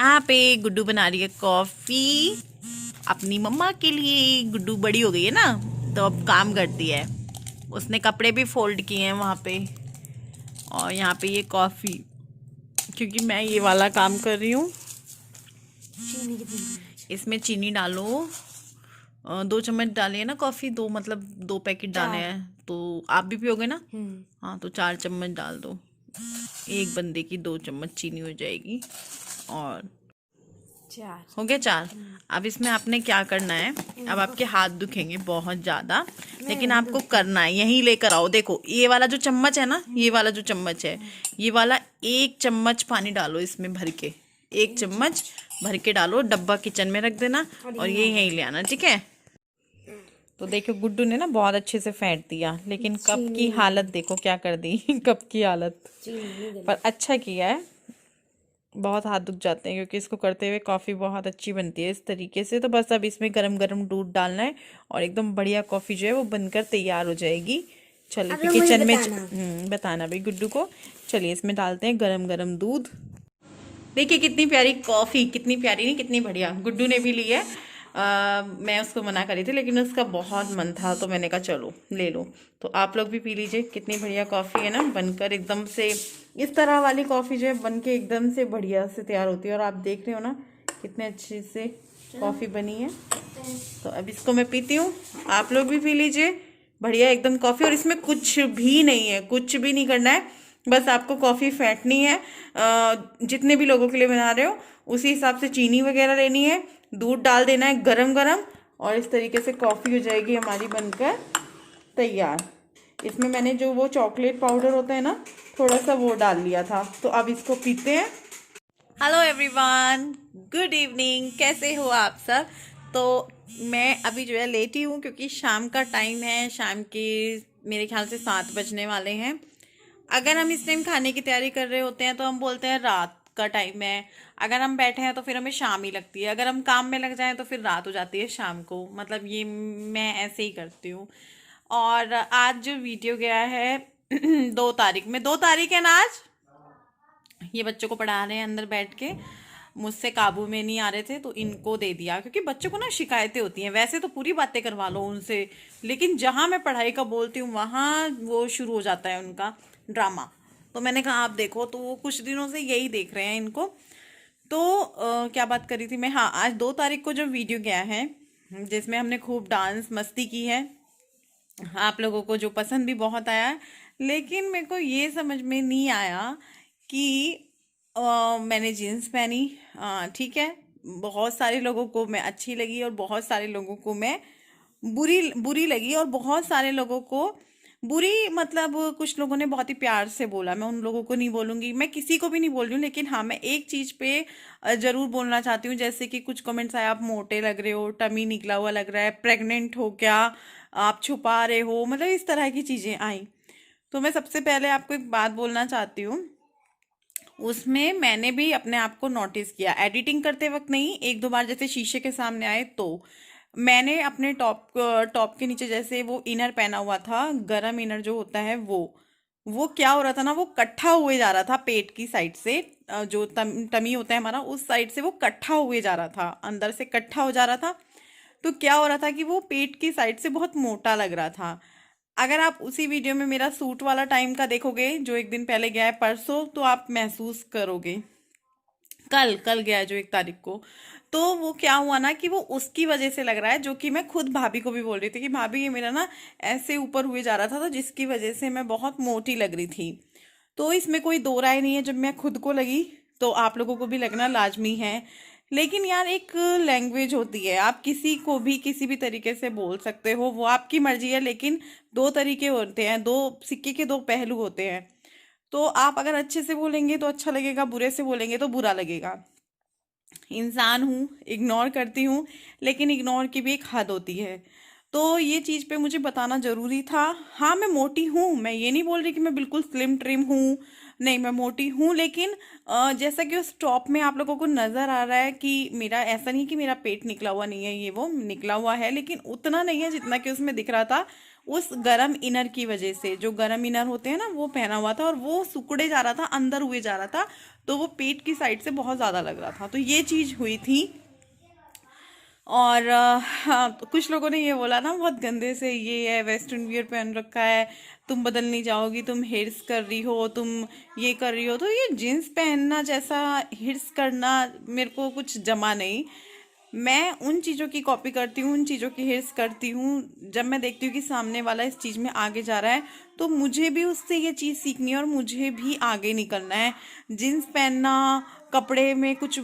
यहाँ पे गुड्डू बना रही है कॉफी अपनी मम्मा के लिए। गुड्डू बड़ी हो गई है ना, तो अब काम करती है। उसने कपड़े भी फोल्ड किए हैं वहाँ पे। और यहाँ पे ये कॉफी, क्योंकि मैं ये वाला काम कर रही हूँ। इसमें चीनी डालो, 2 चम्मच डाले है ना कॉफी, 2 मतलब 2 पैकेट डाले हैं। तो आप भी पियोगे ना? हाँ, तो 4 चम्मच डाल दो। एक बंदे की 2 चम्मच चीनी हो जाएगी। और 4 हो गया 4। अब इसमें आपने क्या करना है, अब आपके हाथ दुखेंगे बहुत ज्यादा, लेकिन आपको करना है। यहीं लेकर आओ, देखो ये वाला जो चम्मच है ना, ये वाला जो चम्मच है, ये वाला 1 चम्मच पानी डालो इसमें भर के। 1 चम्मच भर के डालो, डब्बा किचन में रख देना और ये यहीं ले आना, ठीक है? तो देखो गुड्डू ने ना बहुत अच्छे से फेंट दिया, लेकिन कप की हालत देखो क्या कर दी। कप की हालत। पर अच्छा किया है, बहुत हाथ दुख जाते हैं क्योंकि इसको करते हुए कॉफ़ी बहुत अच्छी बनती है इस तरीके से। तो बस अब इसमें गरम गरम दूध डालना है और एकदम बढ़िया कॉफ़ी जो है वो बनकर तैयार हो जाएगी। चलिए फिर किचन में बताना भाई गुड्डू को। चलिए इसमें डालते हैं गरम गरम दूध। देखिए कितनी प्यारी कॉफ़ी, कितनी प्यारी नहीं, कितनी बढ़िया। गुड्डू ने भी ली है। मैं उसको मना करी थी, लेकिन उसका बहुत मन था तो मैंने कहा चलो ले लो। तो आप लोग भी पी लीजिए। कितनी बढ़िया कॉफ़ी है ना, बनकर एकदम से इस तरह वाली कॉफ़ी जो है बनके एकदम से बढ़िया से तैयार होती है। और आप देख रहे हो ना कितने अच्छे से कॉफ़ी बनी है। तो अब इसको मैं पीती हूँ, आप लोग भी पी लीजिए। बढ़िया एकदम कॉफ़ी, और इसमें कुछ भी नहीं है, कुछ भी नहीं करना है। बस आपको कॉफ़ी फेंटनी है। जितने भी लोगों के लिए बना रहे हो उसी हिसाब से चीनी वगैरह लेनी है, दूध डाल देना है गरम गरम, और इस तरीके से कॉफ़ी हो जाएगी हमारी बनकर तैयार। इसमें मैंने जो वो चॉकलेट पाउडर होता है ना, थोड़ा सा वो डाल लिया था। तो अब इसको पीते हैं। हेलो एवरीवन, गुड इवनिंग, कैसे हो आप सब? तो मैं अभी जो है लेटी हूँ क्योंकि शाम का टाइम है। शाम के मेरे ख्याल से 7 बजने वाले हैं। अगर हम इस टाइम खाने की तैयारी कर रहे होते हैं तो हम बोलते हैं रात का टाइम है। अगर हम बैठे हैं तो फिर हमें शाम ही लगती है। अगर हम काम में लग जाएं तो फिर रात हो जाती है शाम को। मतलब ये मैं ऐसे ही करती हूँ। और आज जो वीडियो गया है 2 तारीख में, 2 तारीख है ना आज। ये बच्चों को पढ़ा रहे हैं अंदर बैठ के, मुझसे काबू में नहीं आ रहे थे तो इनको दे दिया। क्योंकि बच्चों को ना शिकायतें होती हैं, वैसे तो पूरी बातें करवा लो उनसे, लेकिन जहाँ मैं पढ़ाई का बोलती हूँ वहाँ वो शुरू हो जाता है उनका ड्रामा। तो मैंने कहा आप देखो, तो वो कुछ दिनों से यही देख रहे हैं इनको। तो क्या बात करी थी मैं, हाँ, आज 2 तारीख को जो वीडियो गया है जिसमें हमने खूब डांस मस्ती की है, आप लोगों को जो पसंद भी बहुत आया है, लेकिन मेरे को ये समझ में नहीं आया कि मैंने जीन्स पहनी, ठीक है, बहुत सारे लोगों को मैं अच्छी लगी और बहुत सारे लोगों को मैं बुरी बुरी लगी, और बहुत सारे लोगों को बुरी, मतलब कुछ लोगों ने बहुत ही प्यार से बोला। मैं उन लोगों को नहीं बोलूंगी, मैं किसी को भी नहीं बोल रही हूँ, लेकिन हाँ मैं एक चीज पे जरूर बोलना चाहती हूँ। जैसे कि कुछ कमेंट्स आए, आप मोटे लग रहे हो, टमी निकला हुआ लग रहा है, प्रेग्नेंट हो क्या, आप छुपा रहे हो, मतलब इस तरह की चीजें आई। तो मैं सबसे पहले आपको एक बात बोलना चाहती हूँ। उसमें मैंने भी अपने आप को नोटिस किया, एडिटिंग करते वक्त नहीं, 1-2 बार जैसे शीशे के सामने आए तो मैंने अपने टॉप के नीचे जैसे वो इनर पहना हुआ था, गरम इनर जो होता है वो क्या हो रहा था ना, वो कट्ठा हुए जा रहा था पेट की साइड से। जो टमी होता है हमारा, उस साइड से वो कट्ठा हुए जा रहा था, अंदर से कट्ठा हो जा रहा था। तो क्या हो रहा था कि वो पेट की साइड से बहुत मोटा लग रहा था। अगर आप उसी वीडियो में मेरा सूट वाला टाइम का देखोगे जो एक दिन पहले गया है परसों, तो आप महसूस करोगे। कल कल गया है जो 1 तारीख को, तो वो क्या हुआ ना कि वो उसकी वजह से लग रहा है, जो कि मैं खुद भाभी को भी बोल रही थी कि भाभी ये मेरा ना ऐसे ऊपर हुए जा रहा था, तो जिसकी वजह से मैं बहुत मोटी लग रही थी। तो इसमें कोई दो राय नहीं है, जब मैं खुद को लगी तो आप लोगों को भी लगना लाजमी है। लेकिन यार एक लैंग्वेज होती है, आप किसी को भी किसी भी तरीके से बोल सकते हो, वो आपकी मर्जी है, लेकिन 2 तरीके होते हैं, 2 सिक्के के 2 पहलू होते हैं। तो आप अगर अच्छे से बोलेंगे तो अच्छा लगेगा, बुरे से बोलेंगे तो बुरा लगेगा। इंसान हूँ, इग्नोर करती हूँ, लेकिन इग्नोर की भी एक हद होती है। तो ये चीज़ पे मुझे बताना ज़रूरी था। हाँ मैं मोटी हूँ, मैं ये नहीं बोल रही कि मैं बिल्कुल स्लिम ट्रिम हूँ, नहीं मैं मोटी हूँ, लेकिन जैसा कि उस टॉप में आप लोगों को नज़र आ रहा है कि मेरा ऐसा नहीं कि मेरा पेट निकला हुआ नहीं है, ये वो निकला हुआ है, लेकिन उतना नहीं है जितना कि उसमें दिख रहा था। उस गरम इनर की वजह से, जो गरम इनर होते हैं ना वो पहना हुआ था और वो सिकुड़े जा रहा था, अंदर हुए जा रहा था, तो वो पेट की साइड से बहुत ज़्यादा लग रहा था। तो ये चीज़ हुई थी। और हाँ, तो कुछ लोगों ने ये बोला ना बहुत गंदे से, ये है वेस्टर्न वियर पहन रखा है, तुम बदल नहीं जाओगी, तुम हिर्स कर रही हो, तुम ये कर रही हो। तो ये जीन्स पहनना जैसा हिर्स करना मेरे को कुछ जमा नहीं। मैं उन चीज़ों की कॉपी करती हूँ, उन चीज़ों की हिर्स करती हूँ जब मैं देखती हूँ कि सामने वाला इस चीज़ में आगे जा रहा है, तो मुझे भी उससे ये चीज़ सीखनी है और मुझे भी आगे निकलना है। जीन्स पहनना, कपड़े में कुछ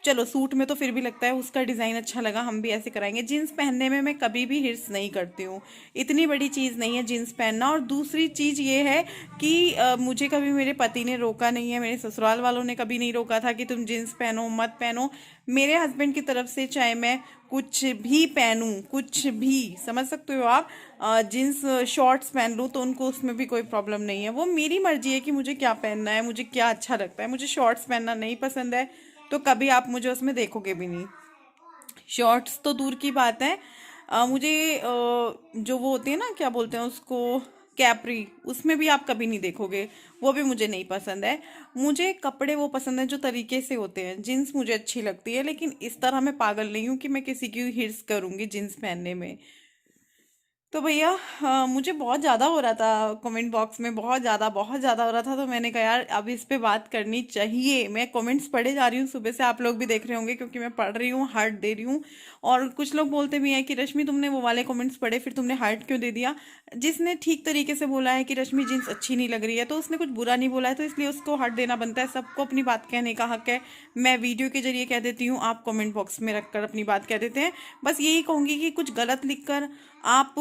चलो सूट में तो फिर भी लगता है उसका डिज़ाइन अच्छा लगा, हम भी ऐसे कराएंगे। जीन्स पहनने में मैं कभी भी हिर्स नहीं करती हूँ, इतनी बड़ी चीज़ नहीं है जीन्स पहनना। और दूसरी चीज़ ये है कि मुझे कभी मेरे पति ने रोका नहीं है, मेरे ससुराल वालों ने कभी नहीं रोका था कि तुम जीन्स पहनो मत पहनो। मेरे हस्बैंड की तरफ से चाहे मैं कुछ भी पहनूं, कुछ भी, समझ सकते हो आप, जीन्स शॉर्ट्स पहन लूँ तो उनको उसमें भी कोई प्रॉब्लम नहीं है। वो मेरी मर्जी है कि मुझे क्या पहनना है, मुझे क्या अच्छा लगता है। मुझे शॉर्ट्स पहनना नहीं पसंद है तो कभी आप मुझे उसमें देखोगे भी नहीं। शॉर्ट्स तो दूर की बात है, मुझे जो वो होती है ना, क्या बोलते हैं उसको, कैप्री, उसमें भी आप कभी नहीं देखोगे, वो भी मुझे नहीं पसंद है। मुझे कपड़े वो पसंद है जो तरीके से होते हैं। जीन्स मुझे अच्छी लगती है, लेकिन इस तरह मैं पागल नहीं हूँ कि मैं किसी की हिर्स करूँगी जीन्स पहनने में। तो भैया मुझे बहुत ज़्यादा हो रहा था कमेंट बॉक्स में, बहुत ज़्यादा हो रहा था, तो मैंने कहा यार अब इस पे बात करनी चाहिए। मैं कमेंट्स पढ़े जा रही हूँ, सुबह से आप लोग भी देख रहे होंगे क्योंकि मैं पढ़ रही हूँ, हार्ट दे रही हूँ। और कुछ लोग बोलते भी हैं कि रश्मि तुमने वो वाले कमेंट्स पढ़े फिर तुमने हार्ट क्यों दे दिया। जिसने ठीक तरीके से बोला है कि रश्मि जीन्स अच्छी नहीं लग रही है तो उसने कुछ बुरा नहीं बोला है, तो इसलिए उसको हार्ट देना बनता है। सबको अपनी बात कहने का हक है। मैं वीडियो के जरिए कह देती हूँ, आप कमेंट बॉक्स में रखकर अपनी बात कह देते हैं। बस यही कहूँगी कि कुछ गलत लिखकर आप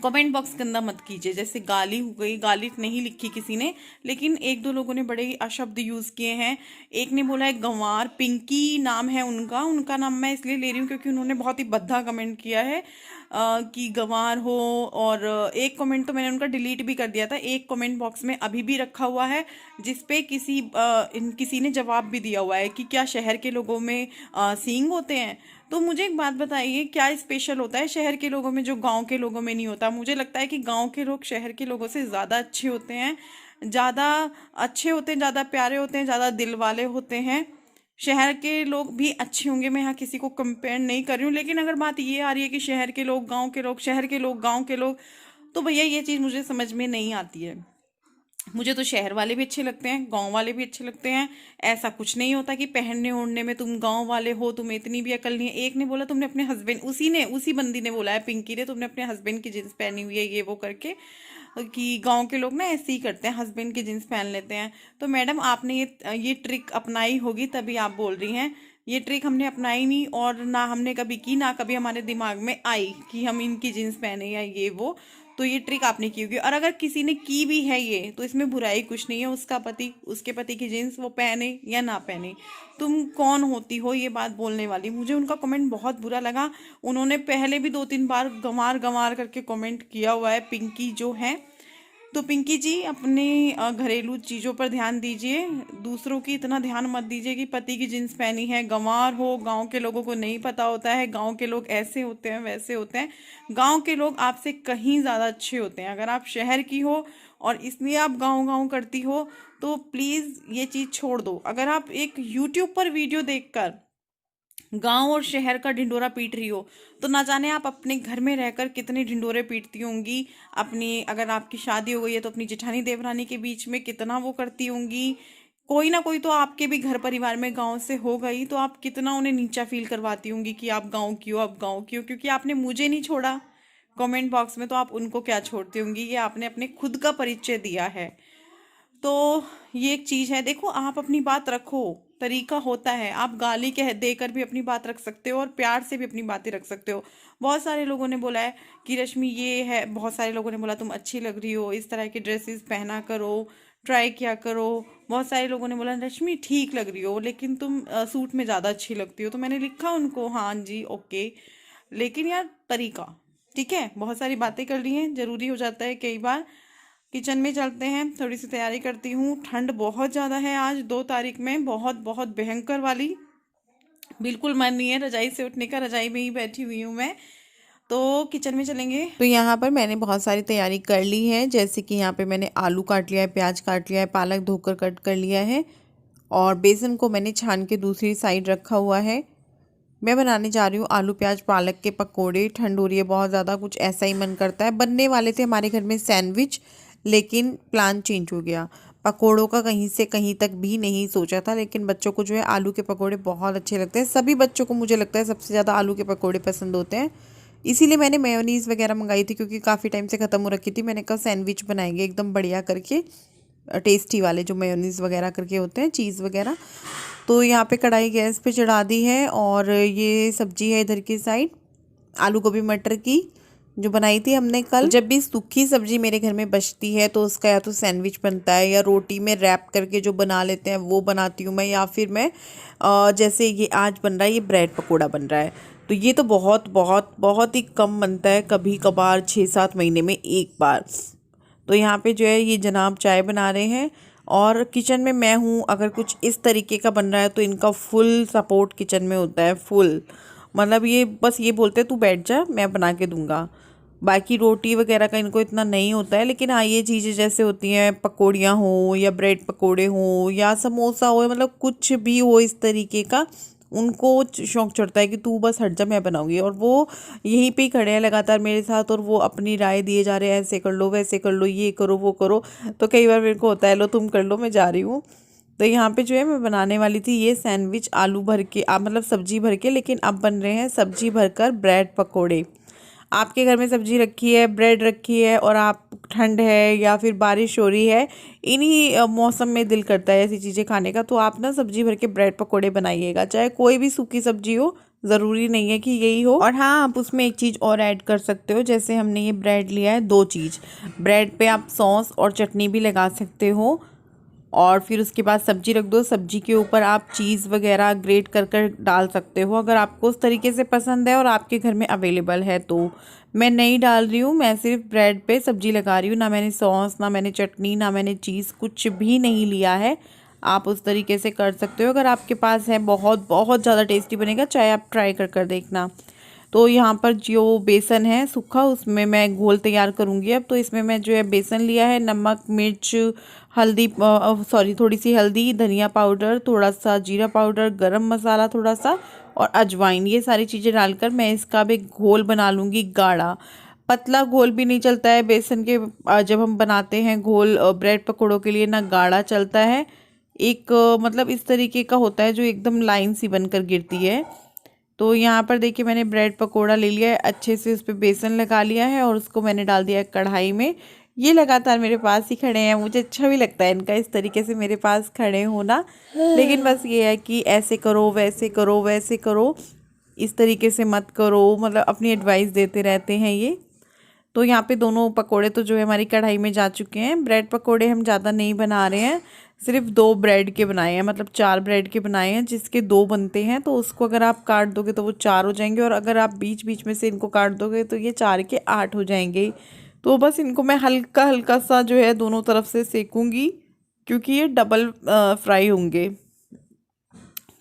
कमेंट बॉक्स गंदा मत कीजिए। जैसे गाली हो गई, गाली नहीं लिखी किसी ने, लेकिन एक दो लोगों ने बड़े ही अशब्द यूज़ किए हैं। एक ने बोला है गंवार, पिंकी नाम है उनका, उनका नाम मैं इसलिए ले रही हूँ क्योंकि उन्होंने बहुत ही भद्दा कमेंट किया है कि गंवार हो। और एक कमेंट तो मैंने उनका डिलीट भी कर दिया था, एक कमेंट बॉक्स में अभी भी रखा हुआ है जिसपे किसी ने जवाब भी दिया हुआ है कि क्या शहर के लोगों में सींग होते हैं। तो मुझे एक बात बताइए, क्या स्पेशल होता है शहर के लोगों में जो गांव के लोगों में नहीं होता? मुझे लगता है कि गांव के लोग शहर के लोगों से ज़्यादा अच्छे होते हैं, ज़्यादा अच्छे होते हैं, ज़्यादा प्यारे होते हैं, ज़्यादा दिल वाले होते हैं। शहर के लोग भी अच्छे होंगे, मैं यहाँ किसी को कंपेयर नहीं कर रही हूँ, लेकिन अगर बात ये आ रही है कि शहर के लोग, गांव के लोग, शहर के लोग, गांव के लोग, तो भैया ये चीज़ मुझे समझ में नहीं आती है। मुझे तो शहर वाले भी अच्छे लगते हैं, गांव वाले भी अच्छे लगते हैं। ऐसा कुछ नहीं होता कि पहनने ओढ़ने में तुम गांव वाले हो, तुम्हें इतनी भी अकल नहीं है। एक ने बोला तुमने अपने हस्बैंड, उसी बंदी ने बोला है, पिंकी ने, तुमने अपने हस्बैंड की जींस पहनी हुई है ये वो करके, कि गांव के लोग ना ऐसे ही करते हैं, हस्बैंड की जींस पहन लेते हैं। तो मैडम आपने ये ट्रिक अपनाई होगी तभी आप बोल रही हैं। ये ट्रिक हमने अपनाई नहीं, और ना हमने कभी की, ना कभी हमारे दिमाग में आई कि हम इनकी जीन्स पहने या ये वो। तो ये ट्रिक आपने की होगी, और अगर किसी ने की भी है ये तो इसमें बुराई कुछ नहीं है। उसका पति, उसके पति की जीन्स वो पहने या ना पहने, तुम कौन होती हो ये बात बोलने वाली? मुझे उनका कमेंट बहुत बुरा लगा। उन्होंने पहले भी 2-3 बार गंवार गंवार करके कमेंट किया हुआ है, पिंकी जो है। तो पिंकी जी अपने घरेलू चीज़ों पर ध्यान दीजिए, दूसरों की इतना ध्यान मत दीजिए कि पति की जींस पहनी है, गंवार हो। गांव के लोगों को नहीं पता होता है, गांव के लोग ऐसे होते हैं वैसे होते हैं। गांव के लोग आपसे कहीं ज़्यादा अच्छे होते हैं। अगर आप शहर की हो और इसलिए आप गांव गांव करती हो तो प्लीज़ ये चीज़ छोड़ दो। अगर आप एक यूट्यूब पर वीडियो देखकर गांव और शहर का ढिंडोरा पीट रही हो तो ना जाने आप अपने घर में रहकर कितने ढिंडोरे पीटती होंगी। अपनी, अगर आपकी शादी हो गई है तो अपनी जेठानी देवरानी के बीच में कितना वो करती होंगी। कोई ना कोई तो आपके भी घर परिवार में गांव से हो गई, तो आप कितना उन्हें नीचा फील करवाती होंगी कि आप गांव की हो, आप गांव की हो। क्योंकि आपने मुझे नहीं छोड़ा कमेंट बॉक्स में, तो आप उनको क्या छोड़ती होंगी? ये आपने अपने खुद का परिचय दिया है। तो ये एक चीज़ है, देखो आप अपनी बात रखो, तरीका होता है। आप गाली कह देकर भी अपनी बात रख सकते हो और प्यार से भी अपनी बातें रख सकते हो। बहुत सारे लोगों ने बोला है कि रश्मि ये है, बहुत सारे लोगों ने बोला तुम अच्छी लग रही हो, इस तरह की ड्रेसेस पहना करो, ट्राई किया करो। बहुत सारे लोगों ने बोला रश्मि ठीक लग रही हो लेकिन तुम सूट में ज़्यादा अच्छी लगती हो। तो मैंने लिखा उनको, हाँ जी ओके, लेकिन यार तरीका, ठीक है। बहुत सारी बातें कर ली हैं, ज़रूरी हो जाता है कई बार। किचन में चलते हैं, थोड़ी सी तैयारी करती हूँ। ठंड बहुत ज़्यादा है आज 2 तारीख में, बहुत बहुत भयंकर वाली। बिल्कुल मन नहीं है रजाई से उठने का, रजाई में ही बैठी हुई हूँ मैं। तो किचन में चलेंगे। तो यहाँ पर मैंने बहुत सारी तैयारी कर ली है, जैसे कि यहाँ पे मैंने आलू काट लिया है, प्याज काट लिया है, पालक धोकर कट कर लिया है और बेसन को मैंने छान के दूसरी साइड रखा हुआ है। मैं बनाने जा रही हूँ आलू प्याज पालक के पकोड़े। ठंड हो रही है बहुत ज़्यादा, कुछ ऐसा ही मन करता है। बनने वाले थे हमारे घर में सैंडविच, लेकिन प्लान चेंज हो गया। पकोड़ों का कहीं से कहीं तक भी नहीं सोचा था, लेकिन बच्चों को जो है आलू के पकोड़े बहुत अच्छे लगते हैं। सभी बच्चों को मुझे लगता है सबसे ज़्यादा आलू के पकोड़े पसंद होते हैं। इसीलिए मैंने मेयोनीज़ वगैरह मंगाई थी, क्योंकि काफ़ी टाइम से ख़त्म हो रखी थी। मैंने कहा सैंडविच बनाएंगे एकदम बढ़िया करके, टेस्टी वाले जो मेयोनीज़ वगैरह करके होते हैं, चीज़ वगैरह। तो यहाँ पे कढ़ाई गैस पे चढ़ा दी है और ये सब्जी है इधर की साइड, आलू गोभी मटर की जो बनाई थी हमने कल। जब भी सूखी सब्जी मेरे घर में बचती है तो उसका या तो सैंडविच बनता है या रोटी में रैप करके जो बना लेते हैं वो बनाती हूँ मैं, या फिर मैं जैसे ये आज बन रहा है, ये ब्रेड पकोड़ा बन रहा है। तो ये तो बहुत बहुत बहुत ही कम बनता है, कभी कभार 6-7 महीने में एक बार। तो यहाँ पे जो है ये जनाब चाय बना रहे हैं और किचन में मैं हूँ। अगर कुछ इस तरीके का बन रहा है तो इनका फुल सपोर्ट किचन में होता है, फुल। मतलब ये बस ये बोलते हैं तू बैठ जा, मैं बना के दूंगा। बाकी रोटी वगैरह का इनको इतना नहीं होता है, लेकिन हाँ ये चीज़ें जैसे होती हैं, पकौड़ियाँ हो या ब्रेड पकोड़े हो या समोसा हो, मतलब कुछ भी हो इस तरीके का, उनको शौक चढ़ता है कि तू बस हट जा मैं बनाऊंगी। और वो यहीं पे ही खड़े हैं लगातार मेरे साथ, और वो अपनी राय दिए जा रहे हैं, ऐसे कर लो वैसे कर लो, ये करो वो करो। तो कई बार मेरे को होता है लो तुम कर लो मैं जा रही हूँ। तो यहाँ पे जो है मैं बनाने वाली थी ये सैंडविच आलू भर के, मतलब सब्जी भर के, लेकिन अब बन रहे हैं सब्जी भरकर ब्रेड पकोड़े। आपके घर में सब्जी रखी है, ब्रेड रखी है और आप ठंड है या फिर बारिश हो रही है, इन्हीं मौसम में दिल करता है ऐसी चीज़ें खाने का, तो आप ना सब्जी भर के ब्रेड पकोड़े बनाइएगा। चाहे कोई भी सूखी सब्जी हो, ज़रूरी नहीं है कि यही हो। और हाँ, आप उसमें एक चीज़ और ऐड कर सकते हो। जैसे हमने ये ब्रेड लिया है, 2 चीज़, ब्रेड पे आप सॉस और चटनी भी लगा सकते हो और फिर उसके बाद सब्जी रख दो। सब्जी के ऊपर आप चीज़ वगैरह ग्रेट कर कर डाल सकते हो, अगर आपको उस तरीके से पसंद है और आपके घर में अवेलेबल है तो। मैं नहीं डाल रही हूँ, मैं सिर्फ ब्रेड पे सब्जी लगा रही हूँ। ना मैंने सॉस, ना मैंने चटनी, ना मैंने चीज़, कुछ भी नहीं लिया है। आप उस तरीके से कर सकते हो अगर आपके पास है। बहुत बहुत ज़्यादा टेस्टी बनेगा, चाहे आप ट्राई कर कर देखना। तो यहाँ पर जो बेसन है सूखा, उसमें मैं घोल तैयार करूँगी अब। तो इसमें मैं जो है बेसन लिया है, नमक मिर्च हल्दी, सॉरी थोड़ी सी हल्दी, धनिया पाउडर, थोड़ा सा जीरा पाउडर, गरम मसाला थोड़ा सा और अजवाइन, ये सारी चीज़ें डालकर मैं इसका भी घोल बना लूँगी गाढ़ा। पतला घोल भी नहीं चलता है बेसन के, जब हम बनाते हैं घोल ब्रेड पकौड़ों के लिए, ना गाढ़ा चलता है, एक मतलब इस तरीके का होता है जो एकदम लाइन सी बनकर गिरती है। तो यहाँ पर देखिए मैंने ब्रेड पकोड़ा ले लिया है, अच्छे से उस पर बेसन लगा लिया है और उसको मैंने डाल दिया है कढ़ाई में। ये लगातार मेरे पास ही खड़े हैं, मुझे अच्छा भी लगता है इनका इस तरीके से मेरे पास खड़े होना। लेकिन बस ये है कि ऐसे करो वैसे करो वैसे करो, इस तरीके से मत करो, मतलब अपनी एडवाइस देते रहते हैं ये। तो यहाँ पे दोनों पकोड़े तो जो है हमारी कढ़ाई में जा चुके हैं। ब्रेड पकोड़े हम ज़्यादा नहीं बना रहे हैं, सिर्फ 2 ब्रेड के बनाए हैं, मतलब 4 ब्रेड के बनाए हैं, जिसके 2 बनते हैं। तो उसको अगर आप काट दोगे तो वो 4 हो जाएंगे, और अगर आप बीच बीच में से इनको काट दोगे तो ये 4 के 8 हो जाएंगे। तो बस इनको मैं हल्का हल्का सा जो है दोनों तरफ से सेकूंगी, क्योंकि ये डबल फ्राई होंगे।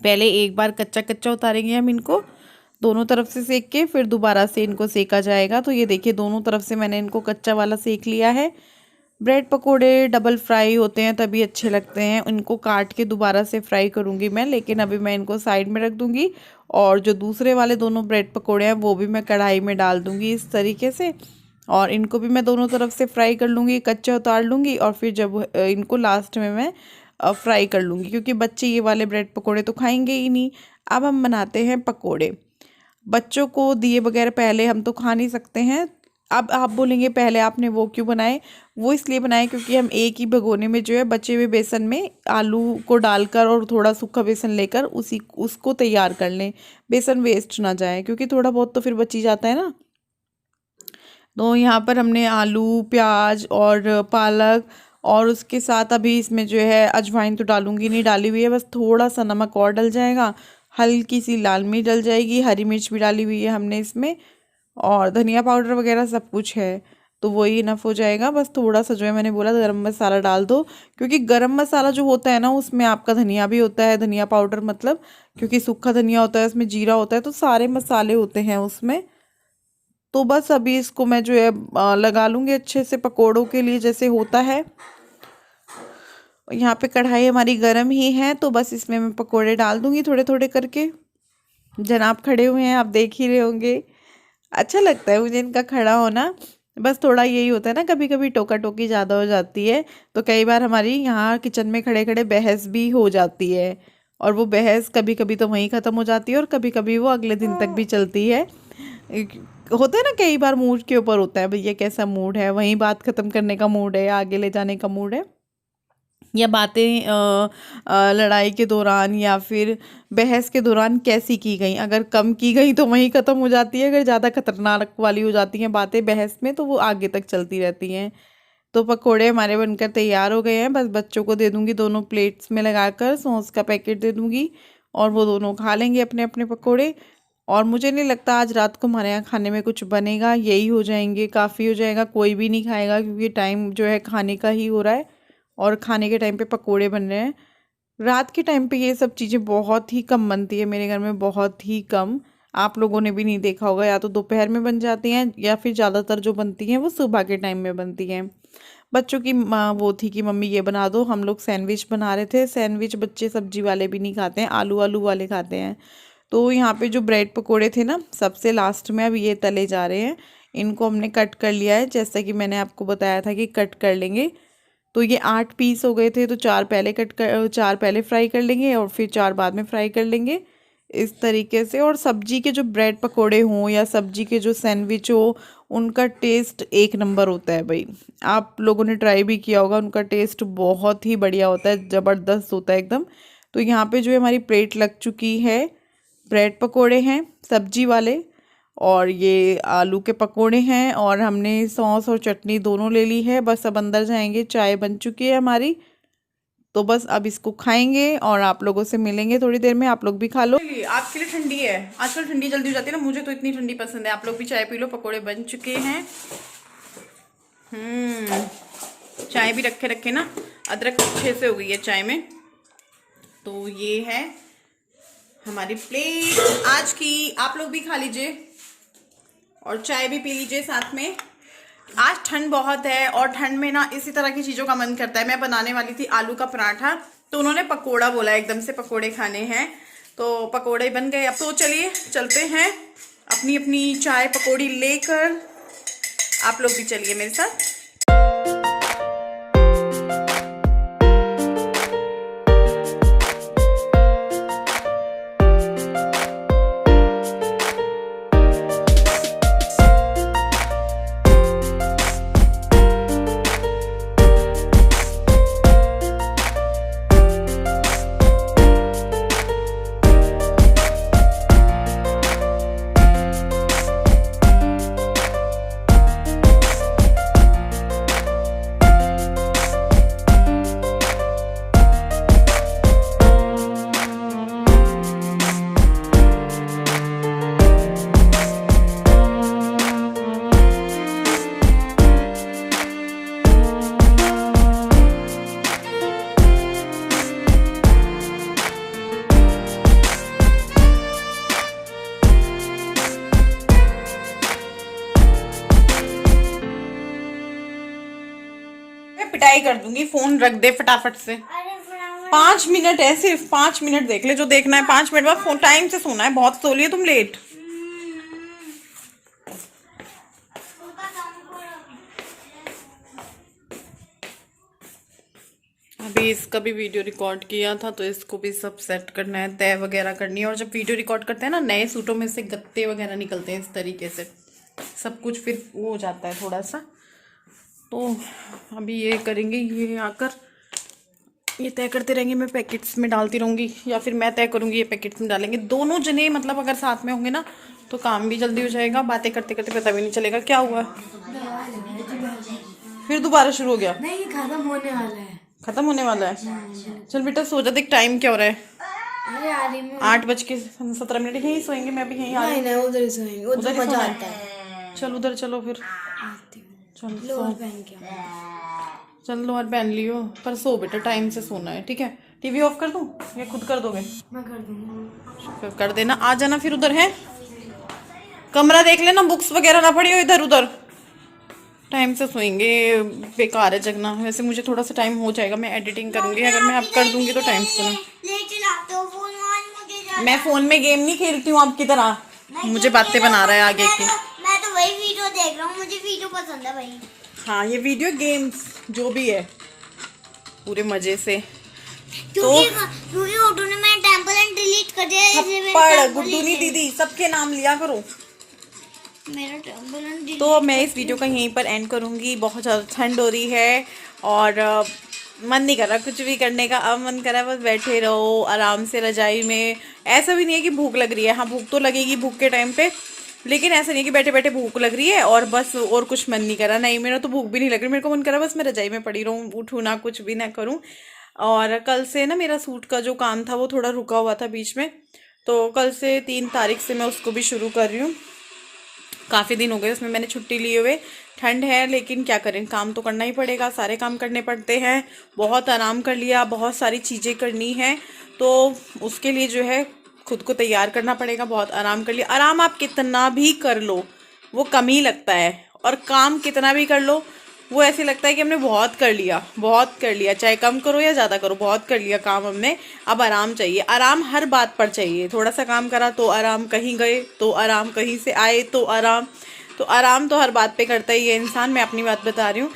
पहले एक बार कच्चा कच्चा उतारेंगे हम इनको, दोनों तरफ से सेक के फिर दोबारा से इनको सेका जाएगा। तो ये देखिए दोनों तरफ से मैंने इनको कच्चा वाला सेक लिया है। ब्रेड पकोड़े डबल फ्राई होते हैं तभी अच्छे लगते हैं। इनको काट के दोबारा से फ्राई करूँगी मैं, लेकिन अभी मैं इनको साइड में रख दूँगी और जो दूसरे वाले दोनों ब्रेड पकोड़े हैं वो भी मैं कढ़ाई में डाल दूँगी इस तरीके से, और इनको भी मैं दोनों तरफ से फ्राई कर लूँगी, कच्चा उतार लूँगी और फिर जब इनको लास्ट में मैं फ्राई कर लूँगी, क्योंकि बच्चे ये वाले ब्रेड पकोड़े तो खाएंगे ही नहीं। अब हम बनाते हैं पकोड़े। बच्चों को दिए बगैर पहले हम तो खा नहीं सकते हैं। अब आप बोलेंगे पहले आपने वो क्यों बनाए? वो इसलिए बनाए क्योंकि हम एक ही भगोने में जो है बचे हुए बेसन में आलू को डालकर और थोड़ा सूखा बेसन लेकर उसको तैयार कर लें, बेसन वेस्ट ना जाए, क्योंकि थोड़ा बहुत तो फिर बच ही जाता है ना। तो यहाँ पर हमने आलू, प्याज और पालक, और उसके साथ अभी इसमें जो है अजवाइन तो डालूंगी नहीं, डाली हुई है, बस थोड़ा सा नमक और डल जाएगा, हल्की सी लाल मिर्च डल जाएगी, हरी मिर्च भी डाली हुई है हमने इसमें, और धनिया पाउडर वगैरह सब कुछ है। तो वही इनफ हो जाएगा। बस थोड़ा सा जो है मैंने बोला गरम मसाला डाल दो, क्योंकि गरम मसाला जो होता है ना उसमें आपका धनिया भी होता है, धनिया पाउडर मतलब, क्योंकि सूखा धनिया होता है उसमें, जीरा होता है, तो सारे मसाले होते हैं उसमें। तो बस अभी इसको मैं जो है लगा लूँगी अच्छे से पकोड़ों के लिए जैसे होता है। यहाँ पे कढ़ाई हमारी गर्म ही है, तो बस इसमें मैं पकोड़े डाल दूँगी थोड़े थोड़े करके। जनाब खड़े हुए हैं, आप देख ही रहे होंगे। अच्छा लगता है मुझे इनका खड़ा होना। बस थोड़ा यही होता है ना, कभी कभी टोका टोकी ज़्यादा हो जाती है, तो कई बार हमारी यहाँ किचन में खड़े खड़े बहस भी हो जाती है। और वो बहस कभी कभी तो वहीं ख़त्म हो जाती है और कभी कभी वो अगले दिन तक भी चलती है। होता है ना, कई बार मूड के ऊपर होता है, भैया कैसा मूड है, वहीं बात ख़त्म करने का मूड है, आगे ले जाने का मूड है, या बातें लड़ाई के दौरान या फिर बहस के दौरान कैसी की गई। अगर कम की गई तो वहीं ख़त्म हो जाती है, अगर ज़्यादा खतरनाक वाली हो जाती हैं बातें बहस में तो वो आगे तक चलती रहती हैं। तो पकोड़े हमारे बनकर तैयार हो गए हैं, बस बच्चों को दे दूँगी दोनों प्लेट्स में लगाकर, सॉस का पैकेट दे दूँगी और वो दोनों खा लेंगे अपने अपने पकोड़े। और मुझे नहीं लगता आज रात को हमारे यहाँ खाने में कुछ बनेगा, यही हो जाएंगे, काफ़ी हो जाएगा, कोई भी नहीं खाएगा क्योंकि टाइम जो है खाने का ही हो रहा है और खाने के टाइम पे पकोड़े बन रहे हैं। रात के टाइम पे ये सब चीज़ें बहुत ही कम बनती है मेरे घर में, बहुत ही कम। आप लोगों ने भी नहीं देखा होगा, या तो दोपहर में बन जाती हैं या फिर ज़्यादातर जो बनती हैं वो सुबह के टाइम में बनती हैं। बच्चों की माँ वो थी कि मम्मी ये बना दो, हम लोग सैंडविच बना रहे थे। सैंडविच बच्चे सब्जी वाले भी नहीं खाते हैं, आलू आलू वाले खाते हैं। तो यहाँ पे जो ब्रेड पकोड़े थे ना, सबसे लास्ट में अब ये तले जा रहे हैं। इनको हमने कट कर लिया है, जैसा कि मैंने आपको बताया था कि कट कर लेंगे। तो ये 8 पीस हो गए थे, तो 4 पहले फ्राई कर लेंगे और फिर 4 बाद में फ्राई कर लेंगे इस तरीके से। और सब्जी के जो ब्रेड पकोड़े हों या सब्जी के जो सैंडविच हो, उनका टेस्ट एक नंबर होता है भाई। आप लोगों ने ट्राई भी किया होगा, उनका टेस्ट बहुत ही बढ़िया होता है, ज़बरदस्त होता है एकदम। तो यहाँ पे जो है हमारी प्लेट लग चुकी है। ब्रेड पकोड़े हैं सब्जी वाले और ये आलू के पकोड़े हैं, और हमने सॉस और चटनी दोनों ले ली है। बस अब अंदर जाएंगे, चाय बन चुकी है हमारी, तो बस अब इसको खाएंगे और आप लोगों से मिलेंगे थोड़ी देर में। आप लोग भी खा लो। आपके लिए ठंडी है, आजकल ठंडी जल्दी हो जाती है ना, मुझे तो इतनी ठंडी पसंद है। आप लोग भी चाय पी लो, पकोड़े बन चुके हैं। चाय भी रखे रखे ना, अदरक अच्छे से हो गई है चाय में। तो ये है हमारी प्लेट आज की, आप लोग भी खा लीजिए और चाय भी पी लीजिए साथ में। आज ठंड बहुत है और ठंड में ना इसी तरह की चीज़ों का मन करता है। मैं बनाने वाली थी आलू का पराठा, तो उन्होंने पकोड़ा बोला, एकदम से पकोड़े खाने हैं, तो पकोड़े बन गए। अब तो चलिए चलते हैं अपनी अपनी चाय पकोड़ी लेकर। आप लोग भी चलिए मेरे साथ। पिटाई कर दूंगी, फोन रख दे फटाफट से। 5 मिनट है, सिर्फ 5 मिनट देख ले जो देखना है। 5 मिनट बाद फोन, टाइम से सोना है, बहुत सो लिये तुम लेट। अभी इसका भी वीडियो रिकॉर्ड किया था, तो इसको भी सब सेट करना है, तय वगैरह करनी है। और जब वीडियो रिकॉर्ड करते हैं ना, नए सूटों में से गत्ते वगैरह निकलते हैं इस तरीके से, सब कुछ फिर वो हो जाता है थोड़ा सा। तो अभी ये करेंगे, ये आकर ये तय करते रहेंगे, मैं पैकेट्स में डालती रहूँगी या फिर मैं तय करूँगी, ये पैकेट्स में डालेंगे दोनों जने। मतलब अगर साथ में होंगे ना तो काम भी जल्दी हो जाएगा, बातें करते करते पता भी नहीं चलेगा। क्या हुआ, फिर दोबारा शुरू हो गया? नहीं, खत्म होने वाला है। खत्म होने वाला है? चल बेटा सो जा, देख टाइम क्या हो रहा है। अरे 8:17 यहीं सोएंगे, मैं भी यहीं आ रही हूँ। उधर सोएंगे, उधर मजा आता है। चल उधर चलो फिर, चल लोअर पहन के चल लोअर पहन लियो, पर सो बेटा, टाइम से सोना है, ठीक है? टीवी ऑफ कर दूं या खुद कर दोगे? मैं कर दूंगी। कर देना, आ जाना फिर उधर है। कमरा देख लेना, बुक्स वगैरह ना पड़ी हो इधर उधर। टाइम से सोएंगे, बेकार है जगना। वैसे मुझे थोड़ा सा टाइम हो जाएगा, मैं एडिटिंग करूंगी, अगर मैं अब कर दूंगी तो टाइम से सोना। मैं फोन में गेम नहीं खेलती हूँ आपकी तरह, मुझे बातें बना रहा है आगे की। मैं तो वही वीडियो देख रहा हूँ, मुझे वीडियो पसंद है भाई। हाँ, ये वीडियो गेम्स जो भी है पूरे मजे से। क्योंकि गुड्डू ने मेरा टेम्पल एंड डिलीट कर दिया, इसलिए मेरा थप्पड़, टेम्पल गुड्डू नहीं दीदी, सबके नाम लिया करो। मेरा टेम्पल एंड डिलीट। तो मैं इस वीडियो का यहीं पर एंड करूंगी। बहुत ज़्यादा ठंड हो रही है और मन नहीं कर रहा कुछ भी करने का। अब मन कर रहा है बस बैठे रहो आराम से रजाई में। ऐसा भी नहीं है कि भूख लग रही है, हाँ भूख तो लगेगी भूख के टाइम पे, लेकिन ऐसा नहीं है कि बैठे बैठे भूख लग रही है और बस और कुछ मन नहीं कर रहा। नहीं, मेरा तो भूख भी नहीं लग रही, मेरे को मन कर रहा है बस मैं रजाई में पड़ी रहूँ, उठूँ ना, कुछ भी ना करूँ। और कल से ना मेरा सूट का जो काम था वो थोड़ा रुका हुआ था बीच में, तो कल से 3 तारीख से मैं उसको भी शुरू कर रही हूँ। काफ़ी दिन हो गए उसमें मैंने छुट्टी लिए हुए। ठंड है लेकिन क्या करें, काम तो करना ही पड़ेगा, सारे काम करने पड़ते हैं। बहुत आराम कर लिया, बहुत सारी चीज़ें करनी है, तो उसके लिए जो है खुद को तैयार करना पड़ेगा। बहुत आराम कर लिया। आराम आप कितना भी कर लो वो कम ही लगता है, और काम कितना भी कर लो वो ऐसे लगता है कि हमने बहुत कर लिया, बहुत कर लिया। चाहे कम करो या ज़्यादा करो, बहुत कर लिया काम हमने, अब आराम चाहिए। आराम हर बात पर चाहिए। थोड़ा सा काम करा तो आराम, कहीं गए तो आराम, कहीं से आए तो आराम, तो आराम तो हर बात पे करता ही है इंसान। मैं अपनी बात बता रही हूँ।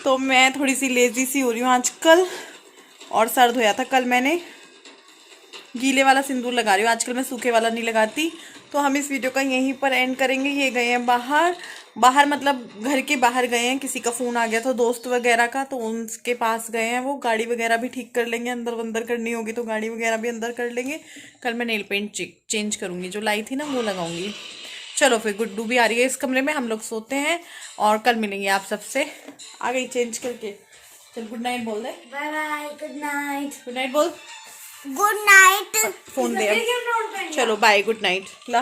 तो मैं थोड़ी सी लेजी सी हो रही हूँ आजकल, और सर धोया था कल मैंने। गीले वाला सिंदूर लगा रही हूँ आजकल, मैं सूखे वाला नहीं लगाती। तो हम इस वीडियो का यहीं पर एंड करेंगे। ये गए हैं बाहर, बाहर मतलब घर के बाहर गए हैं, किसी का फ़ोन आ गया था दोस्त वगैरह का, तो उनके पास गए हैं। वो गाड़ी वगैरह भी ठीक कर लेंगे, अंदर वंदर करनी होगी तो गाड़ी वगैरह भी अंदर कर लेंगे। कल मैं नेल पेंट चेंज करूँगी, जो लाई थी ना वो लगाऊंगी। चलो फिर, गुड्डू भी आ रही है इस कमरे में, हम लोग सोते हैं और कल मिलेंगे आप सबसे। आ गई चेंज करके। चल गुड नाइट बोल दे। Bye bye, good night. Good night बोल। Good night. फोन दे अब। चलो बाय, गुड नाइट। ला